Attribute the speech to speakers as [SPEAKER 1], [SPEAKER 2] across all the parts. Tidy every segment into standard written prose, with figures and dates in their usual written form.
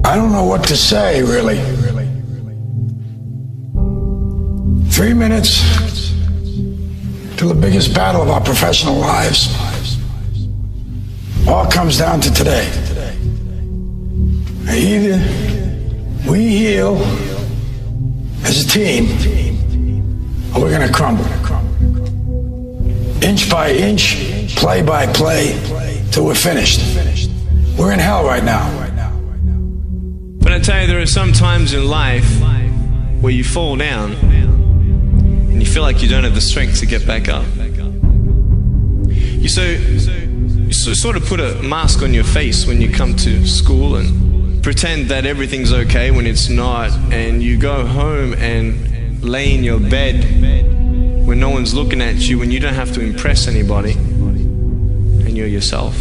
[SPEAKER 1] I don't know what to say, really. 3 minutes to the biggest battle of our professional lives. All comes down to today. Either we heal as a team, or we're going to crumble. Inch by inch, play by play, till we're finished. We're in hell right now.
[SPEAKER 2] But I tell you, there are some times in life where you fall down and you feel like you don't have the strength to get back up. You sort of put a mask on your face when you come to school and pretend that everything's okay when it's not, and you go home and lay in your bed when no one's looking at you, when you don't have to impress anybody, and you're yourself.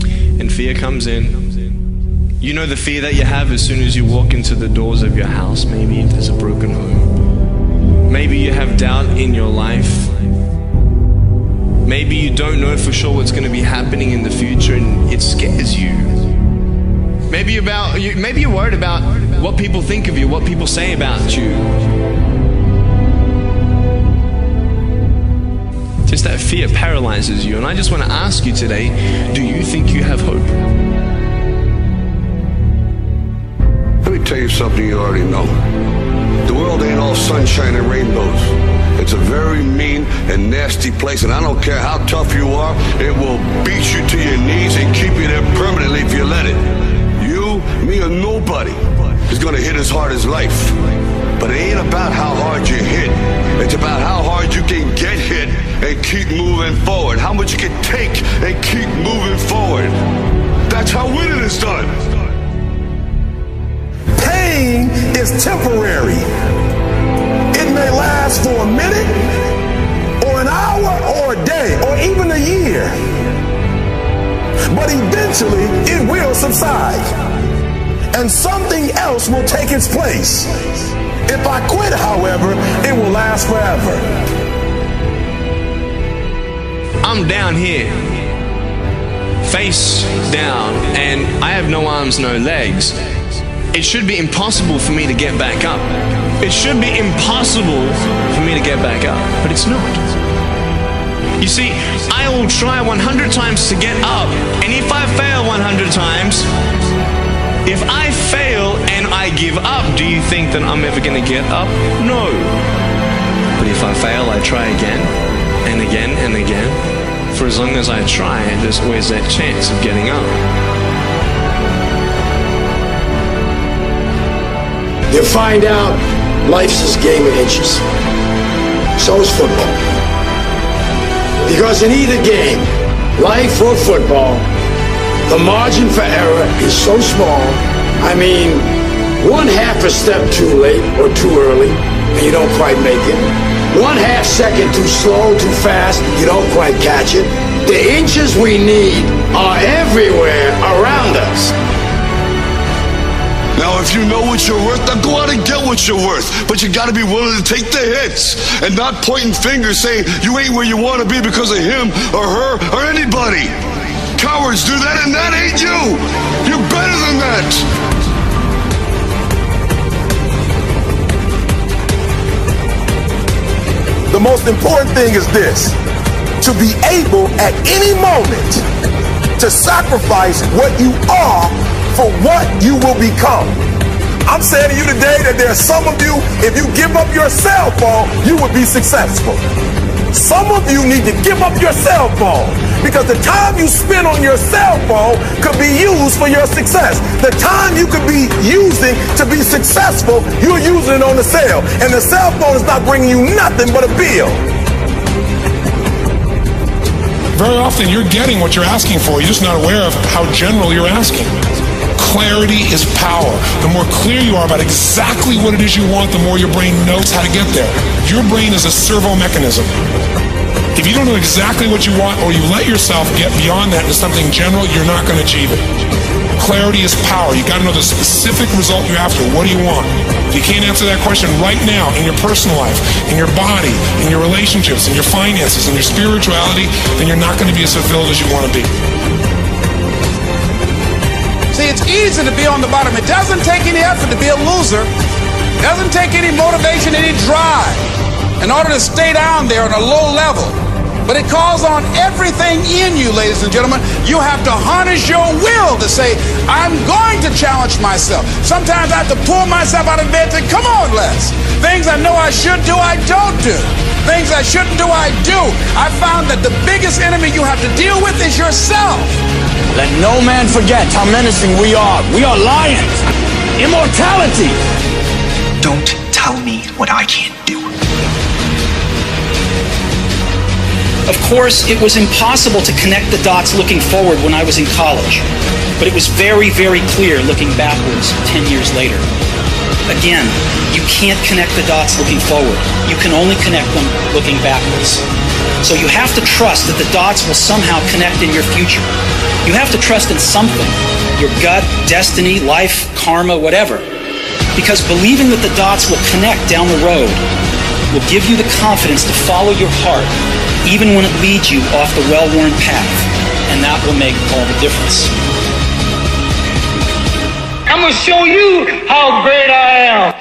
[SPEAKER 2] And fear comes in. You know the fear that you have as soon as you walk into the doors of your house. Maybe if there's a broken home. Maybe you have doubt in your life. Maybe you don't know for sure what's going to be happening in the future and it scares you. Maybe you're worried about what people think of you, what people say about you. Just that fear paralyzes you. And I just want to ask you today, do you think you have hope?
[SPEAKER 3] Let me tell you something you already know. The world ain't all sunshine and rainbows. It's a very mean and nasty place, and I don't care how tough you are, it will beat you to your knees and keep you there permanently if you let it. You, me, or nobody is gonna hit as hard as life. But it ain't about how hard you hit. It's about how hard you can get hit and keep moving forward. How much you can take and keep moving forward. That's how winning is done.
[SPEAKER 4] Pain is temporary. It may last for a minute, or an hour, or a day, or even a year. But eventually, it will subside, and something else will take its place. If I quit, however, it will last forever.
[SPEAKER 2] I'm down here, face down, and I have no arms, no legs. It should be impossible for me to get back up. It should be impossible for me to get back up, but it's not. You see, I will try 100 times to get up, and if I fail 100 times, if I fail and I give up, do you think that I'm ever going to get up? No. But if I fail, I try again, and again, and again. For as long as I try, there's always that chance of getting up.
[SPEAKER 1] You find out life's this game of inches. So is football. Because in either game, life or football, the margin for error is so small. I mean, 1/2 a step too late or too early, and you don't quite make it. 1/2 second too slow, too fast, you don't quite catch it. The inches we need are everywhere around us.
[SPEAKER 3] Now, if you know what you're worth, then go out and get what you're worth. But you gotta be willing to take the hits and not pointing fingers saying you ain't where you wanna be because of him or her or anybody. Cowards do that, and that ain't you. You're better than that.
[SPEAKER 4] The most important thing is this: to be able at any moment to sacrifice what you are for what you will become. I'm saying to you today that there are some of you, if you give up your cell phone, you would be successful. Some of you need to give up your cell phone, because the time you spend on your cell phone could be used for your success. The time you could be using to be successful, you're using it on the cell, and the cell phone is not bringing you nothing but a bill.
[SPEAKER 5] Very often you're getting what you're asking for, you're just not aware of how general you're asking. Clarity is power. The more clear you are about exactly what it is you want, the more your brain knows how to get there. Your brain is a servo mechanism. If you don't know exactly what you want, or you let yourself get beyond that into something general, you're not going to achieve it. Clarity is power. You got to know the specific result you're after. What do you want? If you can't answer that question right now in your personal life, in your body, in your relationships, in your finances, in your spirituality, then you're not going to be as fulfilled as you want to be.
[SPEAKER 6] See, it's easy to be on the bottom. It doesn't take any effort to be a loser. It doesn't take any motivation, any drive in order to stay down there on a low level. But it calls on everything in you, ladies and gentlemen. You have to harness your will to say, I'm going to challenge myself. Sometimes I have to pull myself out of bed and say, come on, Les. Things I know I should do, I don't do. Things I shouldn't do, I do. I found that the biggest enemy you have to deal with is yourself.
[SPEAKER 1] Let no man forget how menacing we are. We are lions. Immortality.
[SPEAKER 7] Don't tell me what I can't do. Of course, it was impossible to connect the dots looking forward when I was in college, but it was very, very clear looking backwards 10 years later. Again, you can't connect the dots looking forward. You can only connect them looking backwards. So you have to trust that the dots will somehow connect in your future. You have to trust in something, your gut, destiny, life, karma, whatever. Because believing that the dots will connect down the road will give you the confidence to follow your heart, even when it leads you off the well-worn path. And that will make all the difference.
[SPEAKER 8] I'm gonna show you how great I am.